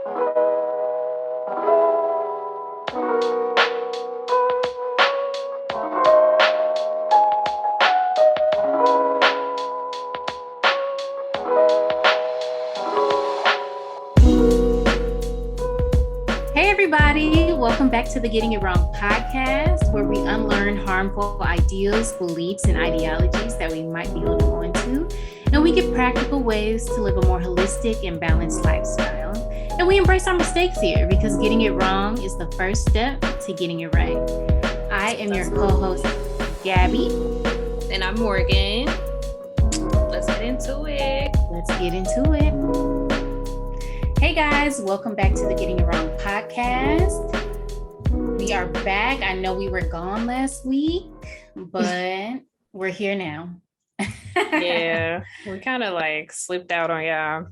Hey everybody, welcome back to the Getting It Wrong podcast, where we unlearn harmful ideals, beliefs, and ideologies that we might be holding on to, and we get practical ways to live a more holistic and balanced lifestyle. And we embrace our mistakes here because getting it wrong is the first step to getting it right. I am your co-host, Gabby. And I'm Morgan. Let's get into it. Let's get into it. Hey guys, welcome back to the Getting It Wrong podcast. We are back. I know we were gone last week, but we're here now. Yeah, we kind of like slipped out on y'all,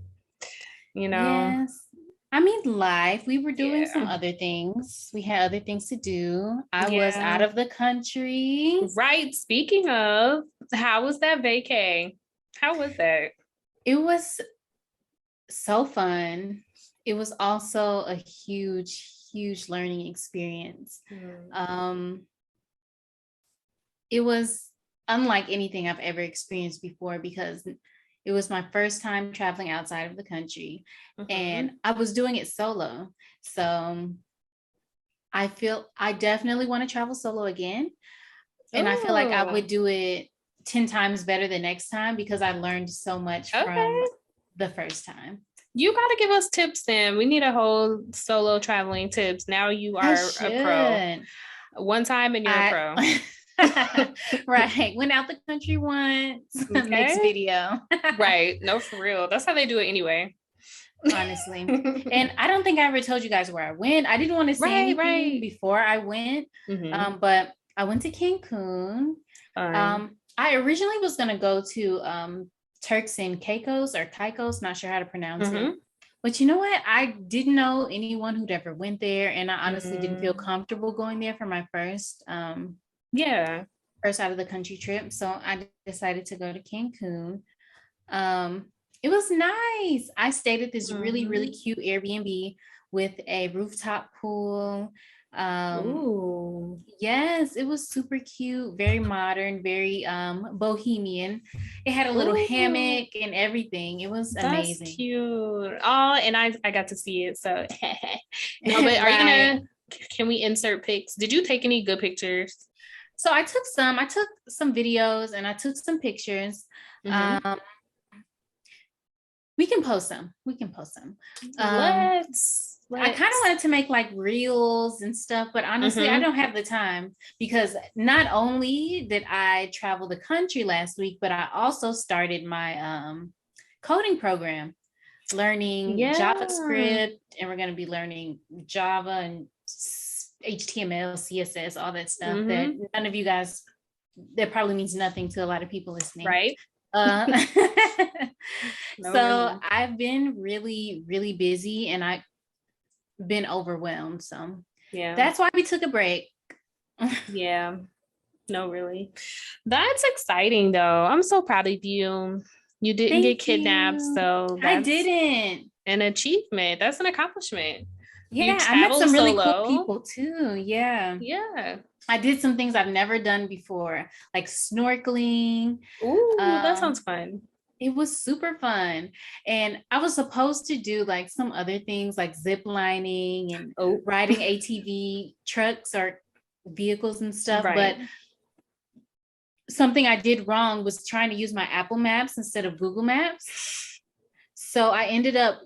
you know. Yes. I mean, life. We were doing some other things. We had other things to do. I was out of the country. Right. Speaking of, how was that vacay? How was that? It was so fun. It was also a huge learning experience. It was unlike anything I've ever experienced before because it was my first time traveling outside of the country, and I was doing it solo. So I definitely want to travel solo again. And I feel like I would do it 10 times better the next time because I learned so much from the first time. You got to give us tips then. We need a whole solo traveling tips. Now you are a pro. One time and you're a pro. Right. Went out the country once. Okay. Next video. Right. No, for real. That's how they do it anyway. Honestly. And I don't think I ever told you guys where I went. I didn't want to say anything before I went. But I went to Cancun. I originally was going to go to Turks and Caicos, not sure how to pronounce it. But you know what? I didn't know anyone who'd ever went there. And I honestly didn't feel comfortable going there for my first out of the country trip. So I decided to go to Cancun. It was nice. I stayed at this really cute Airbnb with a rooftop pool. Yes, it was super cute, very modern, very bohemian. It had a little hammock and everything. It was amazing. That's cute. Oh, and I got to see it. So no, but are you can we insert pics? Did you take any good pictures? So I took some videos and I took some pictures. We can post some. I kind of wanted to make like reels and stuff, but honestly, I don't have the time because not only did I travel the country last week, but I also started my coding program, learning JavaScript, and we're going to be learning Java and HTML, CSS, all that stuff that none of you guys, that probably means nothing to a lot of people listening. Right. So I've been really busy and I've been overwhelmed. So that's why we took a break. No, really. That's exciting though. I'm so proud of you. You didn't get kidnapped. So I didn't. An achievement. That's an accomplishment. Yeah, I met some really cool people too. Yeah. I did some things I've never done before, like snorkeling. Ooh, that sounds fun. It was super fun. And I was supposed to do like some other things like zip lining and riding ATV trucks or vehicles and stuff. But something I did wrong was trying to use my Apple Maps instead of Google Maps. So I ended up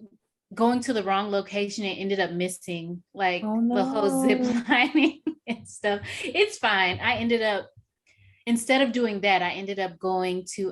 going to the wrong location and ended up missing like the whole zip lining and stuff. It's fine. Instead of doing that, I ended up going to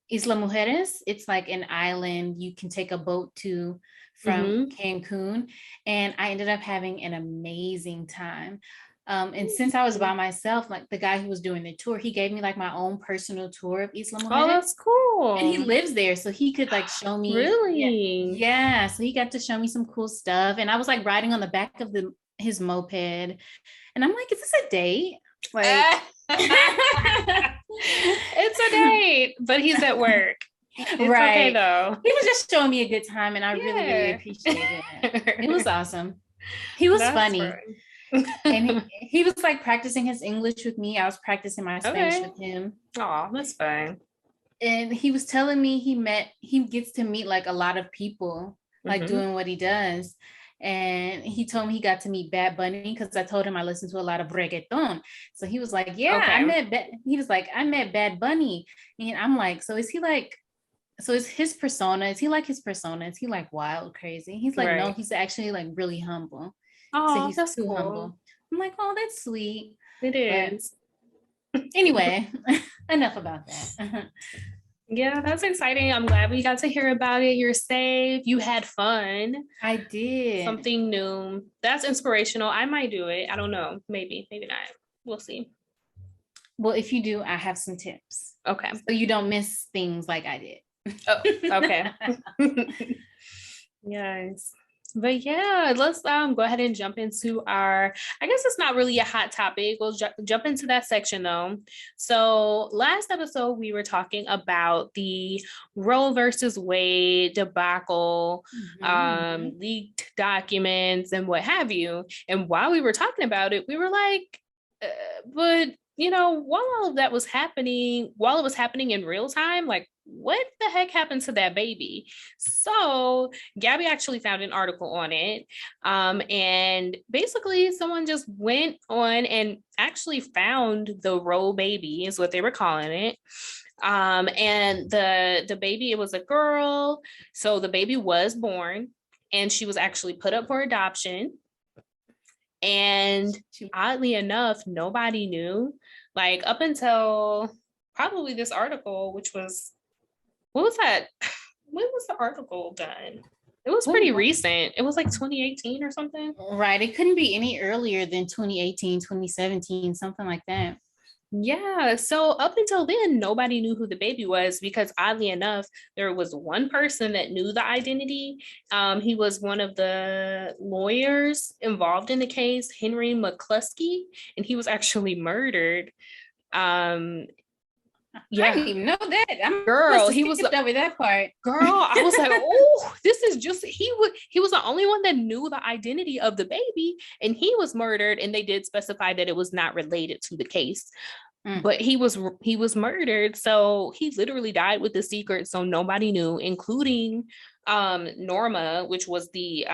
Isla Mujeres. It's like an island you can take a boat to from Cancun. And I ended up having an amazing time. And since I was by myself, like the guy who was doing the tour, he gave me like my own personal tour of Isla Mujeres. Oh, that's cool. And he lives there, so he could like show me. Really? Yeah. So he got to show me some cool stuff. And I was like riding on the back of his moped. And I'm like, is this a date? Like it's a date, but he's at work. It's okay though. He was just showing me a good time, and I really, really appreciated it. It was awesome. He was funny. And he was like practicing his English with me. I was practicing my Spanish with him. Oh, that's fine. And he was telling me he gets to meet like a lot of people, like doing what he does. And he told me he got to meet Bad Bunny because I told him I listened to a lot of reggaeton. So he was like, yeah, I met Bad Bunny. And I'm like, so is his persona? Is he like his persona? Is he like wild, crazy? He's like, no, he's actually like really humble. Oh, so he's that's too cool. humble. I'm like, oh, that's sweet. It is. But anyway, enough about that. Yeah, that's exciting. I'm glad we got to hear about it. You're safe. You had fun. I did. Something new. That's inspirational. I might do it. I don't know. Maybe not. We'll see. Well, if you do, I have some tips. Okay. So you don't miss things like I did. Oh, okay. Yes. But yeah, let's go ahead and jump into I guess it's not really a hot topic. We'll jump into that section though. So last episode, we were talking about the Roe versus Wade debacle, leaked documents and what have you. And while we were talking about it, we were like, but while all of that was happening, while it was happening in real time, like what the heck happened to that baby? So Gabby actually found an article on it. And basically someone just went on and actually found the Roe baby is what they were calling it. And the baby, it was a girl. So the baby was born and she was actually put up for adoption. And oddly enough, nobody knew, like up until probably this article, which was, what was that? When was the article done? It was pretty recent. It was like 2018 or something. Right. It couldn't be any earlier than 2018, 2017, something like that. Yeah. So up until then, nobody knew who the baby was because oddly enough, there was one person that knew the identity. He was one of the lawyers involved in the case, Henry McCluskey, and he was actually murdered. Yeah. I didn't even know that. Girl, he was over that part. Girl, I was like, oh, this is just he was the only one that knew the identity of the baby, and he was murdered. And they did specify that it was not related to the case, but he was murdered. So he literally died with the secret, so nobody knew, including Norma, which was the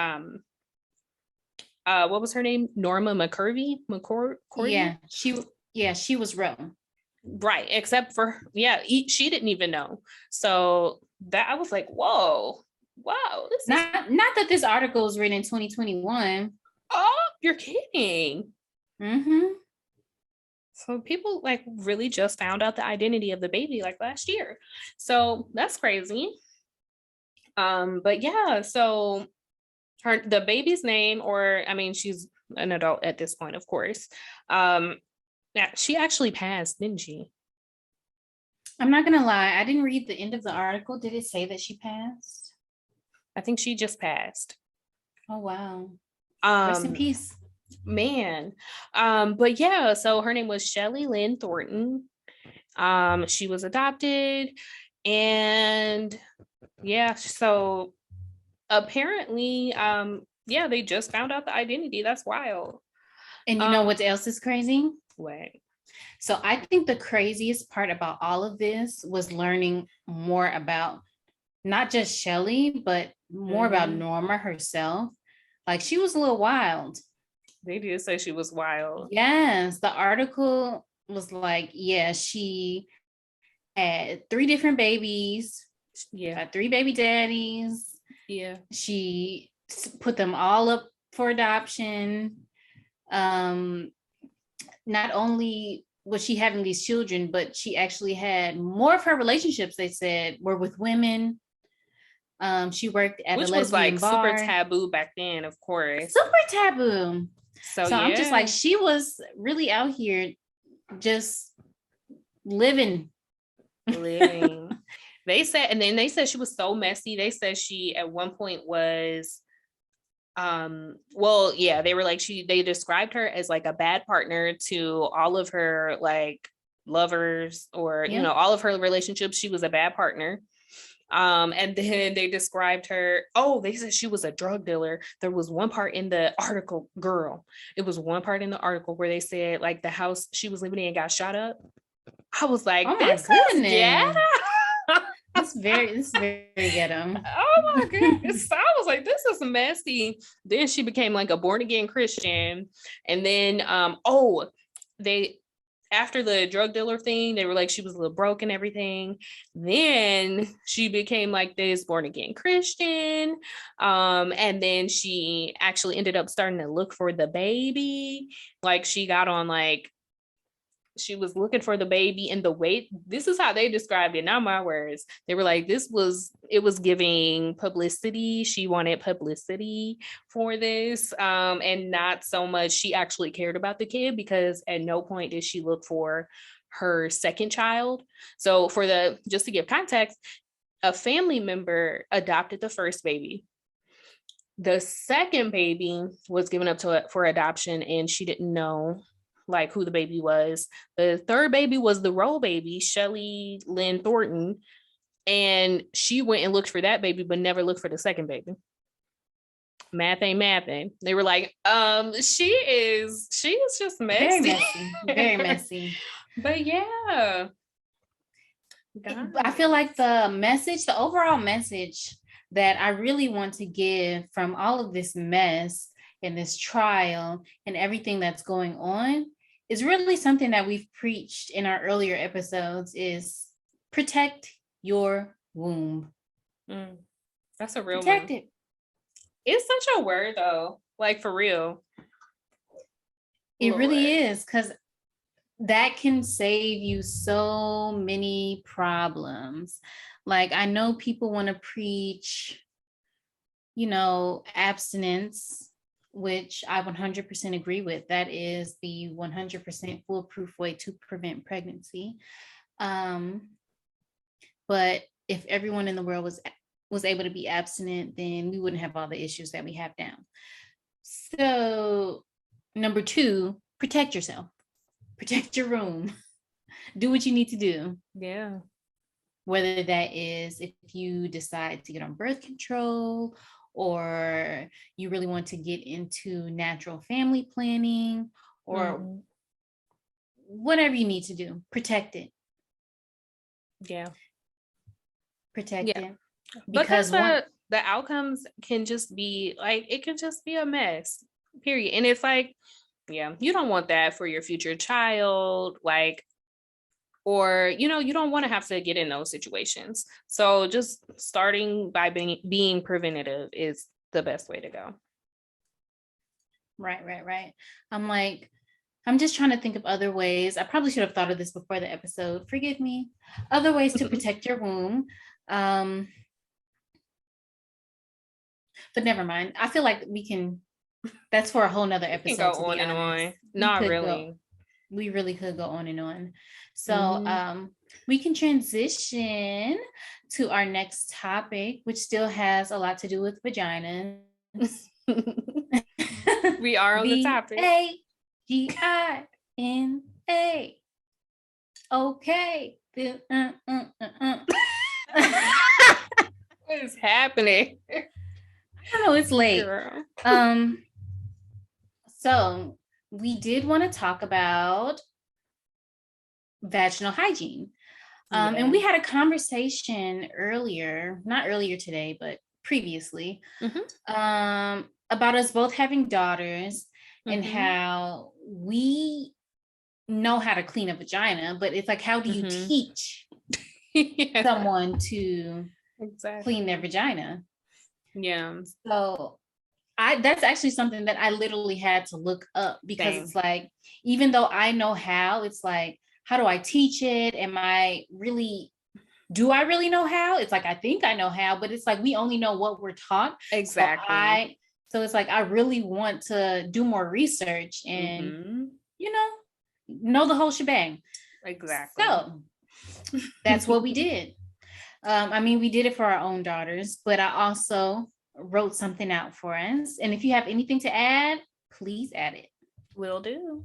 what was her name? Norma McCurvey? Yeah, she was Roe. Right, except for she didn't even know. So that I was like, whoa, wow. This not that this article was written in 2021. Oh, you're kidding. So people like really just found out the identity of the baby like last year. So that's crazy. But yeah, so the baby's name, or I mean, she's an adult at this point, of course. Yeah, she actually passed, didn't she? I'm not gonna lie, I didn't read the end of the article. Did it say that she passed? I think she just passed. Oh wow. Rest in peace. Man. But yeah, so her name was Shelley Lynn Thornton. She was adopted, and yeah, so apparently, they just found out the identity. That's wild. And you know what else is crazy? What? So I think the craziest part about all of this was learning more about not just Shelley, but more about Norma herself. Like she was a little wild. They did say she was wild. Yes. The article was like, yeah, she had 3 different babies. Yeah. Had 3 baby daddies. Yeah. She put them all up for adoption. Not only was she having these children, but she actually had more of her relationships, they said, were with women. She worked at a lesbian bar. Super taboo back then, of course. Super taboo. So yeah. I'm just like, she was really out here just living. They said she was so messy. They said she at one point was they were like they described her as like a bad partner to all of her like lovers, or all of her relationships. She was a bad partner. And then they described her. Oh, they said she was a drug dealer. There was one part in the article, girl. It was one part in the article where they said like the house she was living in got shot up. I was like, oh my goodness. Yeah. It's very ghetto. Oh my goodness. I was like, this is messy. Then she became like a born again Christian. And then they after the drug dealer thing, they were like she was a little broke and everything. Then she became like this born again Christian. And then she actually ended up starting to look for the baby. Like she got on like she was looking for the baby, and the way this is how they described it, not my words. They were like, it was giving publicity. She wanted publicity for this, and not so much she actually cared about the kid, because at no point did she look for her second child. So just to give context, a family member adopted the first baby. The second baby was given up for adoption, and she didn't know like who the baby was. The third baby was the role baby, Shelly Lynn Thornton, and she went and looked for that baby but never looked for the second baby. Math ain't mathing. They were like, she is just messy. Very messy. But yeah, I feel like the overall message that I really want to give from all of this mess and this trial and everything that's going on is really something that we've preached in our earlier episodes, is protect your womb. That's a real protect one. It's such a word though, like for real. It really is, because that can save you so many problems. Like, I know people want to preach, abstinence, which I 100% agree with. That is the 100% foolproof way to prevent pregnancy. But if everyone in the world was able to be abstinent, then we wouldn't have all the issues that we have now. So, number 2, protect yourself. Protect your room. Do what you need to do. Yeah. Whether that is if you decide to get on birth control, or you really want to get into natural family planning, or whatever you need to do, protect it. Yeah. Protect it. Because the outcomes can just be like, it can just be a mess, period. And it's like, yeah, you don't want that for your future child, like, or, you don't want to have to get in those situations. So just starting by being preventative is the best way to go. Right. I'm just trying to think of other ways. I probably should have thought of this before the episode. Forgive me. Other ways to protect your womb. But never mind. I feel like that's for a whole nother episode. Go on and on. Not really. We really could go on and on. So we can transition to our next topic, which still has a lot to do with vaginas. We are on the topic. Vagina. Okay. What is happening? I know it's late. Girl. So we did want to talk about vaginal hygiene. And we had a conversation not earlier today, but previously, about us both having daughters and how we know how to clean a vagina, but it's like, how do you teach someone to clean their vagina? Yeah. So that's actually something that I literally had to look up, because it's like, even though I know how, it's like, how do I teach it? Do I really know how? It's like, I think I know how, but it's like, we only know what we're taught. Exactly. So it's like, I really want to do more research and, know the whole shebang. Exactly. So that's what we did. We did it for our own daughters, but I also wrote something out for us. And if you have anything to add, please add it. Will do.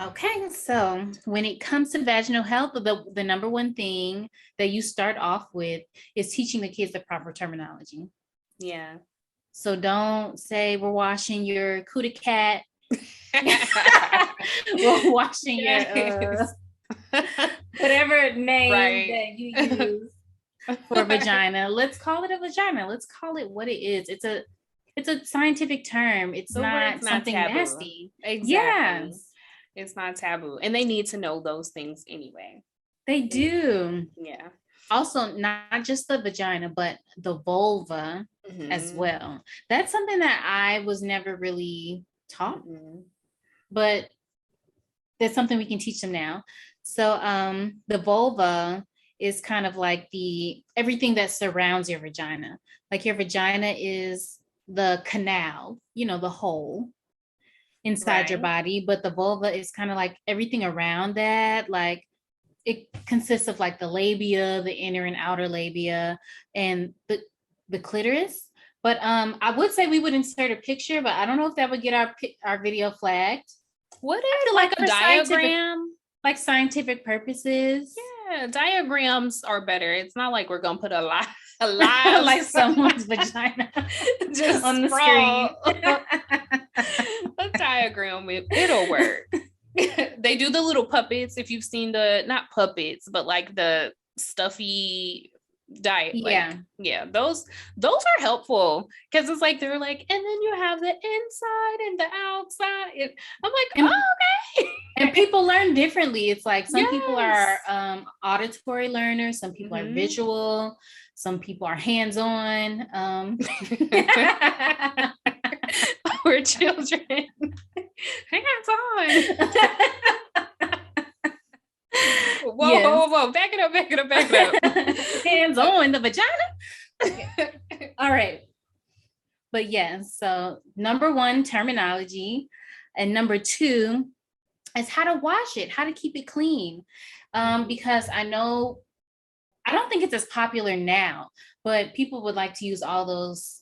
Okay, so when it comes to vaginal health, the number one thing that you start off with is teaching the kids the proper terminology. Yeah. So don't say we're washing your cootie cat. We're washing your whatever name that you use for vagina. Let's call it a vagina. Let's call it what it is. It's a scientific term. It's not something taboo. Nasty. Exactly. Yes. It's not taboo. And they need to know those things anyway. They do. Yeah. Also, not just the vagina, but the vulva as well. That's something that I was never really taught, but that's something we can teach them now. So the vulva is kind of like everything that surrounds your vagina. Like your vagina is the canal, the hole inside your body, but the vulva is kind of like everything around that. Like it consists of like the labia, the inner and outer labia, and the clitoris. But I would say we would insert a picture, but I don't know if that would get our video flagged. Would it like a diagram? Like scientific purposes. Yeah, diagrams are better. It's not like we're gonna put a lot like someone's vagina just on the screen. A diagram, it'll work. They do the little puppets. If you've seen not puppets, but like the stuffy diet. Yeah, those are helpful because it's like they're like, and then you have the inside and the outside. I'm like, okay. And people learn differently. It's like some people are auditory learners, some people are visual, some people are hands-on. We're children. Hands-on. Whoa, back it up. Hands on the vagina. All right. But yeah, so number one, terminology. And number two is how to wash it, how to keep it clean. Because I don't think it's as popular now, but people would like to use all those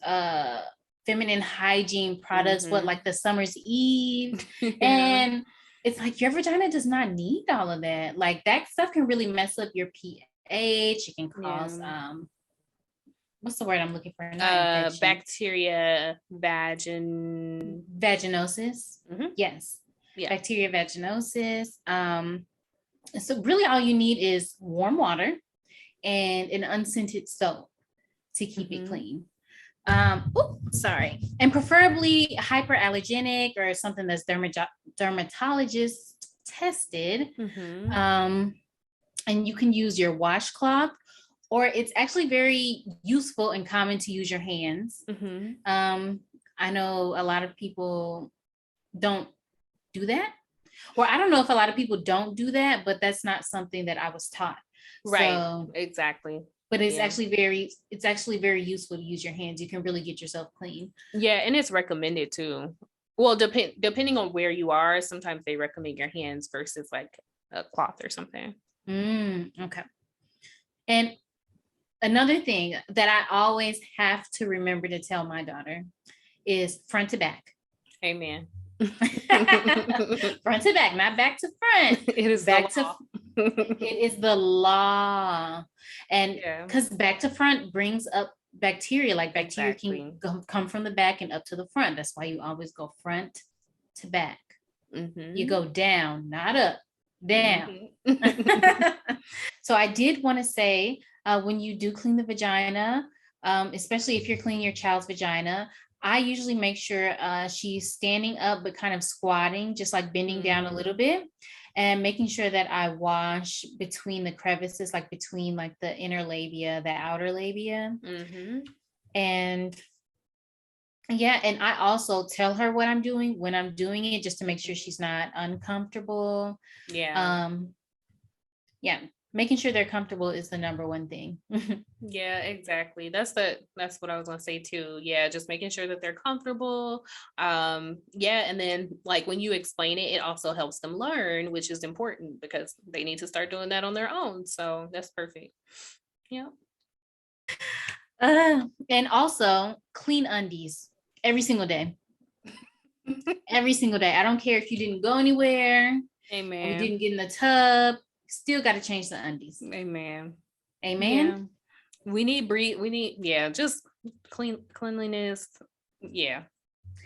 feminine hygiene products, like the Summer's Eve. And it's like your vagina does not need all of that. Like that stuff can really mess up your pH. It can cause what's the word I'm looking for? Bacteria vaginosis. Yes. Yeah. Bacteria vaginosis. So really all you need is warm water and an unscented soap to keep it clean. And preferably hyperallergenic or something that's dermatologist tested. And you can use your washcloth, or it's actually very useful and common to use your hands. I know a lot of people don't do that, or I don't know if a lot of people don't do that, but that's not something that I was taught. Right. So, exactly. But it's actually very useful to use your hands. You can really get yourself clean. Yeah, and it's recommended too. Well, depending on where you are, sometimes they recommend your hands versus like a cloth or something. Okay. And another thing that I always have to remember to tell my daughter is front to back. Amen. Front to back, not back to front. It is back to it is the law. And because back to front brings up bacteria, like bacteria can come from the back and up to the front. That's why you always go front to back. You go down, not up, down. So I did want to say, when you do clean the vagina, especially if you're cleaning your child's vagina, I usually make sure she's standing up, but kind of squatting, just like bending down a little bit, and making sure that I wash between the crevices, like between like the inner labia, the outer labia. And and I also tell her what I'm doing when I'm doing it, just to make sure she's not uncomfortable. Making sure they're comfortable is the number one thing. Yeah, exactly. That's what I was gonna say too. Yeah, just making sure that they're comfortable. And then like when you explain it, it also helps them learn, which is important because they need to start doing that on their own. So that's perfect. Yeah. And also clean undies every single day. Every single day. I don't care if you didn't go anywhere. Amen. And we didn't get in the tub, still got to change the undies. Amen. Amen. Yeah. We need just cleanliness. Yeah.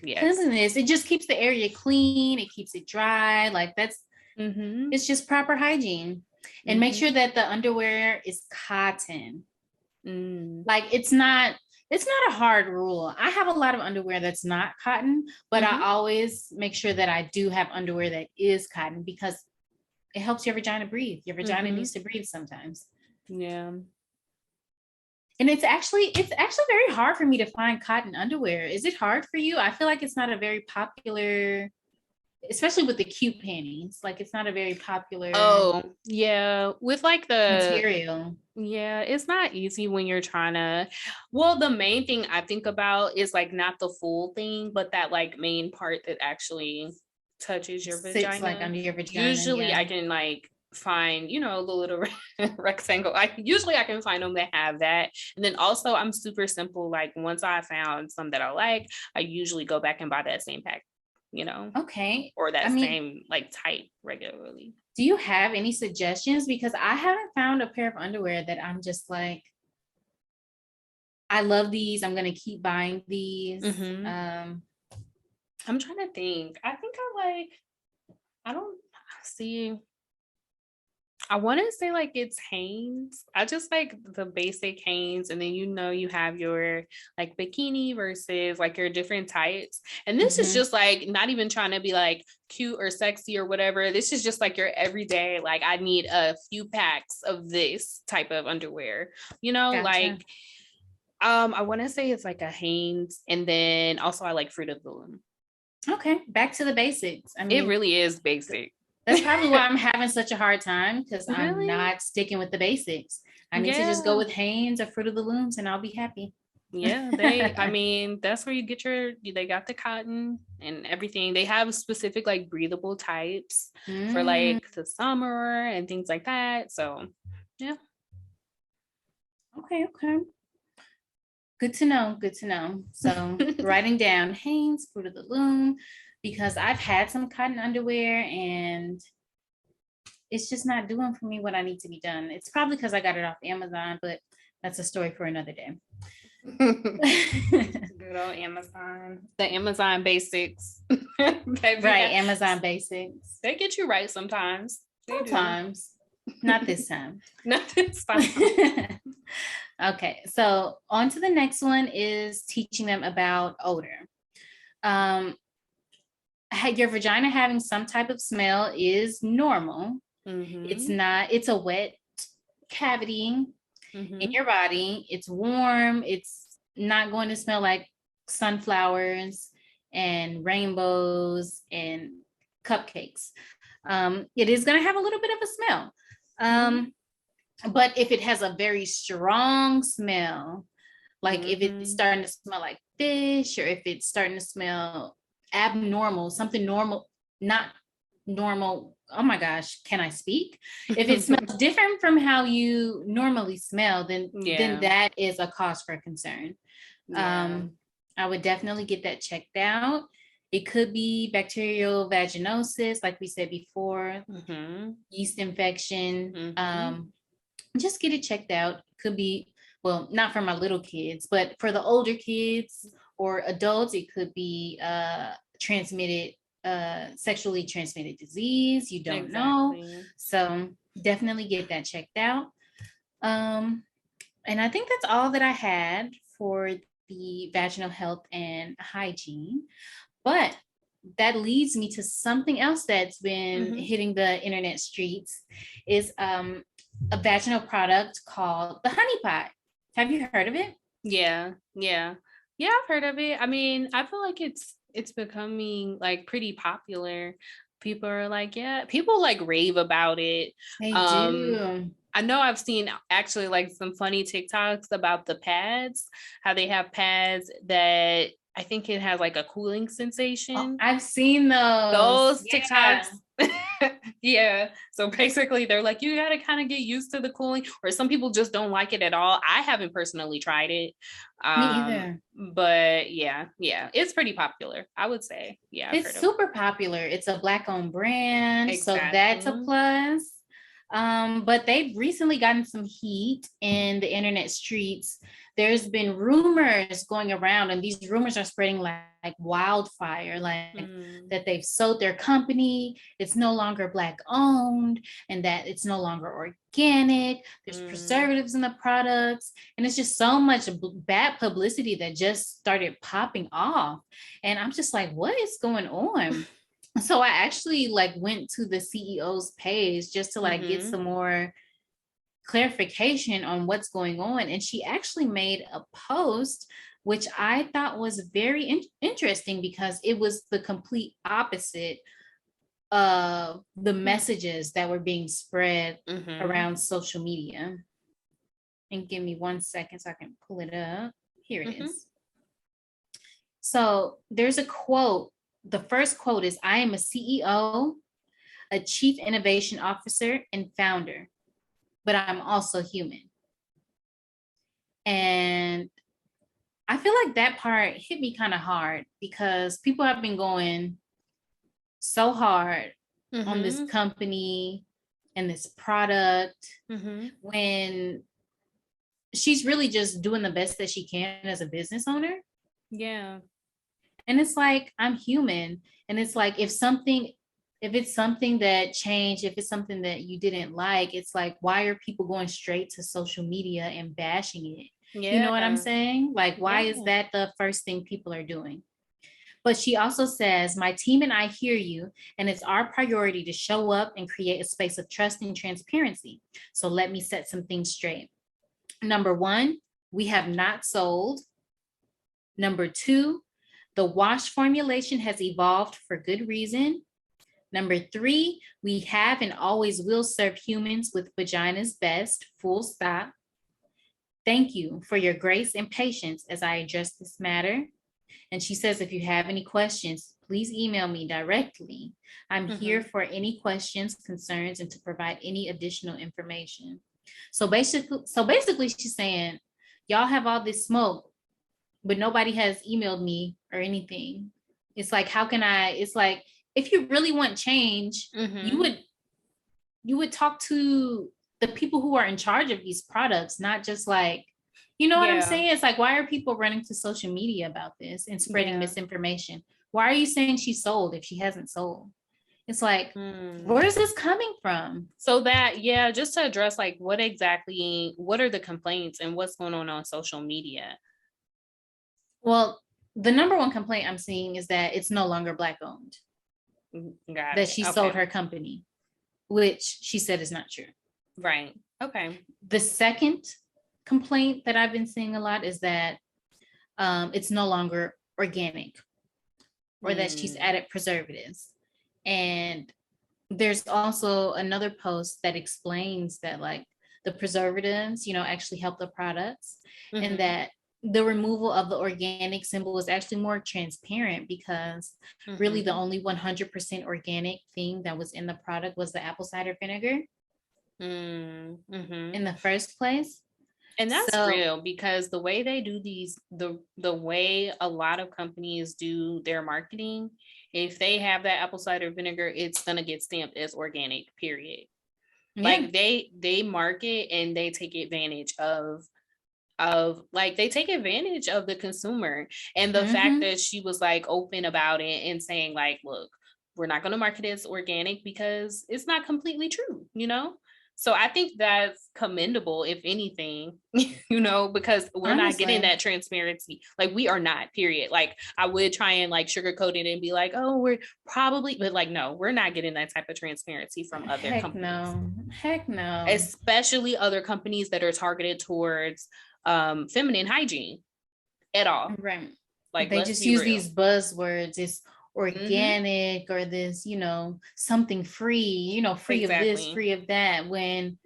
Yes. Cleanliness. It just keeps the area clean. It keeps it dry. Like that's, it's just proper hygiene. And make sure that the underwear is cotton. Like it's not a hard rule. I have a lot of underwear that's not cotton, but I always make sure that I do have underwear that is cotton because it helps your vagina breathe. Your vagina needs to breathe sometimes. Yeah. And it's actually very hard for me to find cotton underwear. Is it hard for you? I feel like it's not a very popular, especially with the cute panties. Like it's not a very popular. Oh, yeah. With like the material. Yeah, it's not easy when you're trying to. Well, the main thing I think about is like not the full thing, but that like main part that actually touches your vagina. Sits like under your vagina. Usually I can like find, the little rectangle. I can find them that have that. And then also I'm super simple. Like once I found some that I like, I usually go back and buy that same pack, Okay. Or that same like type regularly. Do you have any suggestions? Because I haven't found a pair of underwear that I'm just like, I love these. I'm going to keep buying these. I'm trying to think. I think I don't see. I want to say like it's Hanes. I just like the basic Hanes, and then you have your like bikini versus like your different types. And this is just like not even trying to be like cute or sexy or whatever. This is just like your everyday, like I need a few packs of this type of underwear, gotcha. Like I want to say it's like a Hanes, and then also I like Fruit of the Loom. Okay, back to the basics. I mean, it really is basic. That's probably why I'm having such a hard time, because I'm not sticking with the basics. I need to just go with Hanes or Fruit of the Looms and I'll be happy. Yeah, I mean, that's where you get they got the cotton and everything. They have specific like breathable types for like the summer and things like that. So, yeah. Okay. Good to know. So writing down Hanes, Fruit of the Loom, because I've had some cotton underwear and it's just not doing for me what I need to be done. It's probably because I got it off Amazon, but that's a story for another day. Good old Amazon. The Amazon basics. Right, Amazon basics. They get you right sometimes. Sometimes. Not this time. Not this time. Okay, so on to the next one is teaching them about odor. Your vagina having some type of smell is normal. It's a wet cavity in your body. It's warm. It's not going to smell like sunflowers and rainbows and cupcakes. It is going to have a little bit of a smell. But if it has a very strong smell, like if it's starting to smell like fish, or if it's starting to smell abnormal, something normal, not normal. Oh my gosh, can I speak? If it smells different from how you normally smell, then that is a cause for concern. I would definitely get that checked out. It could be bacterial vaginosis, like we said before, yeast infection. Just get it checked out. Could be, well, not for my little kids, but for the older kids or adults, it could be sexually transmitted disease. You don't know. So definitely get that checked out. And I think that's all that I had for the vaginal health and hygiene. But that leads me to something else that's been hitting the internet streets, is a vaginal product called the honey pot. Have you heard of it? Yeah, I've heard of it. I mean, I feel like it's becoming like pretty popular. People are like, people like rave about it. They do. I know I've seen actually like some funny TikToks about the pads, how they have pads that I think it has like a cooling sensation. I've seen those TikToks. Yeah. So basically they're like, you got to kind of get used to the cooling, or some people just don't like it at all. I haven't personally tried it. Me either. But yeah, it's pretty popular, I would say. Yeah. It's super popular. It's a Black owned brand. Exactly. So that's a plus. But they've recently gotten some heat in the internet streets. There's been rumors going around, and these rumors are spreading like wildfire, that they've sold their company. It's no longer Black owned, and that it's no longer organic. There's preservatives in the products, and it's just so much bad publicity that just started popping off. And I'm just like, what is going on? So I actually went to the CEO's page just to get some more clarification on what's going on. And she actually made a post, which I thought was very interesting, because it was the complete opposite of the messages that were being spread around social media. And give me 1 second so I can pull it up. Here it is. So there's a quote. The first quote is, "I am a CEO, a chief innovation officer, and founder, but I'm also human." And I feel like that part hit me kind of hard, because people have been going so hard on this company and this product when she's really just doing the best that she can as a business owner. Yeah. And it's like, I'm human. And it's like, if it's something that changed, if it's something that you didn't like, it's like, why are people going straight to social media and bashing it? Yeah. You know what I'm saying? Like, why is that the first thing people are doing? But she also says, "My team and I hear you, and it's our priority to show up and create a space of trust and transparency. So let me set some things straight. Number 1, we have not sold. Number 2, the wash formulation has evolved for good reason. Number 3, we have and always will serve humans with vaginas best, full stop. Thank you for your grace and patience as I address this matter." And she says, "If you have any questions, please email me directly. I'm here for any questions, concerns, and to provide any additional information." So basically she's saying, y'all have all this smoke, but nobody has emailed me or anything. It's like, how can it's like, if you really want change, you would talk to the people who are in charge of these products, not just like, you know what I'm saying? It's like, why are people running to social media about this and spreading misinformation? Why are you saying she sold if she hasn't sold? It's like, where is this coming from? So that, just to address like what are the complaints and what's going on social media? Well, the number one complaint I'm seeing is that it's no longer Black owned. That she sold her company, which she said is not true. Right. Okay. The second complaint that I've been seeing a lot is that it's no longer organic, or that she's added preservatives. And there's also another post that explains that like the preservatives, actually help the products, and that the removal of the organic symbol is actually more transparent, because really the only 100% organic thing that was in the product was the apple cider vinegar in the first place. And that's real, because the way they do the way a lot of companies do their marketing, if they have that apple cider vinegar, it's going to get stamped as organic, period. Yeah. Like they market and they take advantage of the consumer. And the fact that she was like open about it and saying like, look, we're not going to market it as organic because it's not completely true, So I think that's commendable, if anything, because we're not getting that transparency. Like, we are not, period. Like, I would try and like sugarcoat it and be like, oh, we're probably, but like, no, we're not getting that type of transparency from other companies. Heck no. Especially other companies that are targeted towards feminine hygiene at all. Right. Like, they just use these buzzwords. It's organic or this, something free, free of this, free of that, when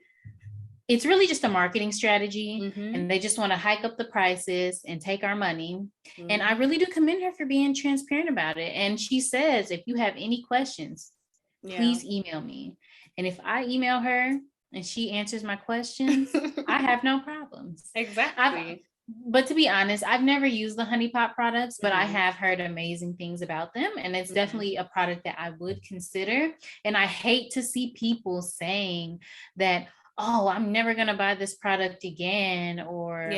it's really just a marketing strategy, and they just want to hike up the prices and take our money. And I really do commend her for being transparent about it. And she says, if you have any questions, please email me. And if I email her and she answers my questions, I have no problems. Exactly. But to be honest, I've never used the honey pot products, but I have heard amazing things about them. And it's definitely a product that I would consider. And I hate to see people saying that, oh, I'm never going to buy this product again, or,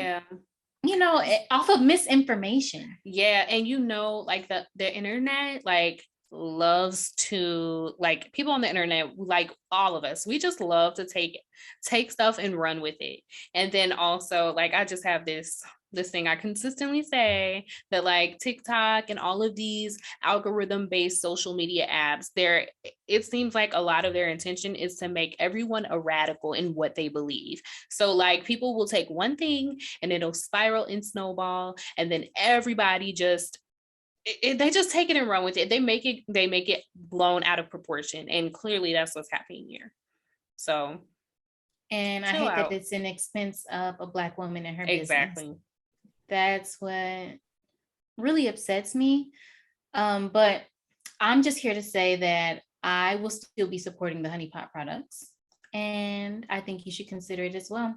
you know, off of misinformation. Yeah. And you know, like the internet, like, loves to, like, people on the internet, like all of us, we just love to take stuff and run with it. And then also, like, I just have this thing I consistently say, that like TikTok and all of these algorithm based social media apps, it seems like a lot of their intention is to make everyone a radical in what they believe. So like people will take one thing and it'll spiral and snowball, and then everybody just they just take it and run with it. They make it blown out of proportion, and clearly that's what's happening here. So, and I hate that it's an expense of a Black woman in her business. That's what really upsets me. But I'm just here to say that I will still be supporting the honey pot products, and I think you should consider it as well.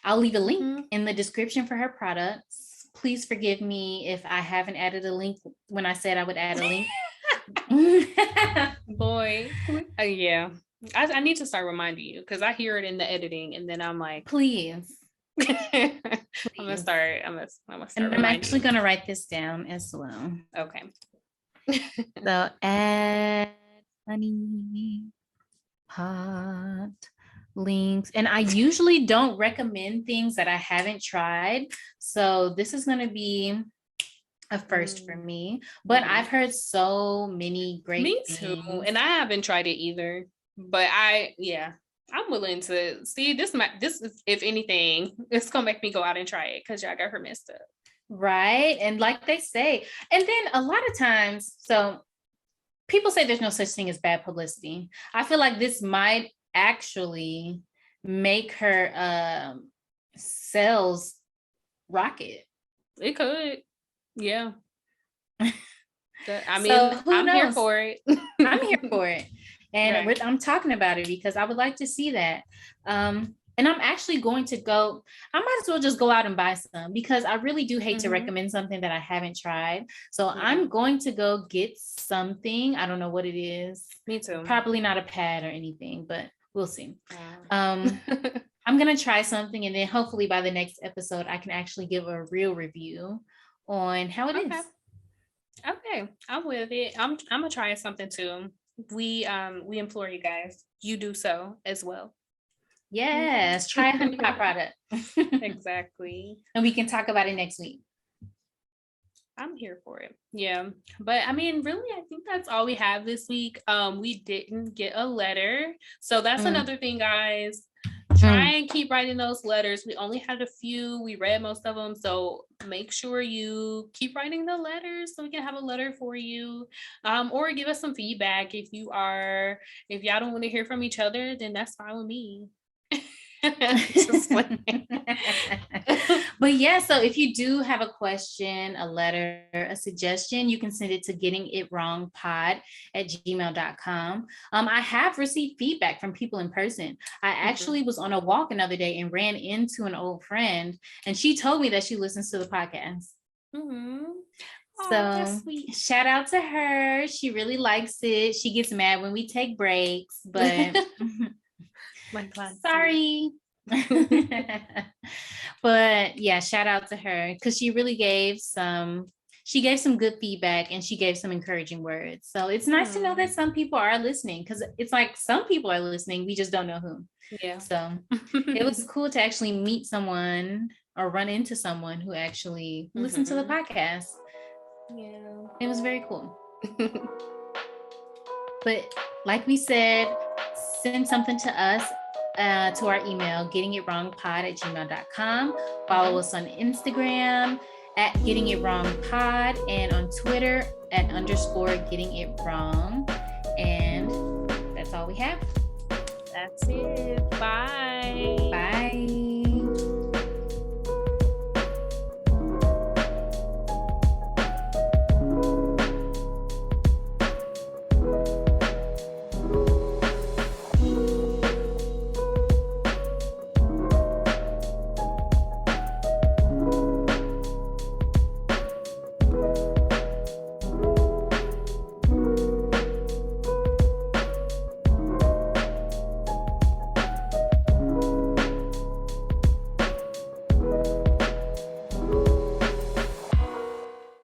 I'll leave a link in the description for her products. Please forgive me if I haven't added a link when I said I would add a link. Boy, yeah. I need to start reminding you, because I hear it in the editing and then I'm like, please. I'm gonna start. And I'm actually gonna write this down as well. Okay. So add honey pot links, and I usually don't recommend things that I haven't tried, so this is going to be a first for me, but I've heard so many great things. Me too, and I haven't tried it either, but I'm willing to see this is, if anything, it's gonna make me go out and try it, because y'all got her messed up, right? And like they say, and then a lot of times, so people say there's no such thing as bad publicity. I feel like this might actually make her sales rocket. It could. Yeah. I mean, so I'm here for it. I'm here for it. And right. I'm talking about it because I would like to see that. And I'm actually going to go, I might as well just go out and buy some, because I really do hate to recommend something that I haven't tried. So I'm going to go get something. I don't know what it is. Me too. Probably not a pad or anything, but we'll see. I'm going to try something, and then hopefully by the next episode, I can actually give a real review on how it is. Okay. I'm with it. I'm going to try something too. We implore you guys, you do so as well. Yes, try a honey pot product. Exactly. And we can talk about it next week. I'm here for it. Yeah. But I mean, really, I think that's all we have this week. We didn't get a letter. So that's another thing, guys. Try and keep writing those letters. We only had a few. We read most of them. So make sure you keep writing the letters so we can have a letter for you. Or give us some feedback. If y'all don't want to hear from each other, then that's fine with me. But yeah, so if you do have a question, a letter, a suggestion, you can send it to gettingitwrongpod@gmail.com. I have received feedback from people in person. I actually was on a walk another day and ran into an old friend, and she told me that she listens to the podcast. So shout out to her. She really likes it. She gets mad when we take breaks, but my God, sorry. But yeah, shout out to her, because she really gave some good feedback, and she gave some encouraging words. So it's nice to know that some people are listening, because it's like some people are listening, we just don't know who. Yeah. So it was cool to actually meet someone or run into someone who actually listened to the podcast. Yeah, it was very cool. But like we said, send something to us, to our email, gettingitwrongpod@gmail.com. Follow us on Instagram @gettingitwrongpod, and on Twitter @_gettingitwrong. And that's all we have. That's it. Bye. Bye.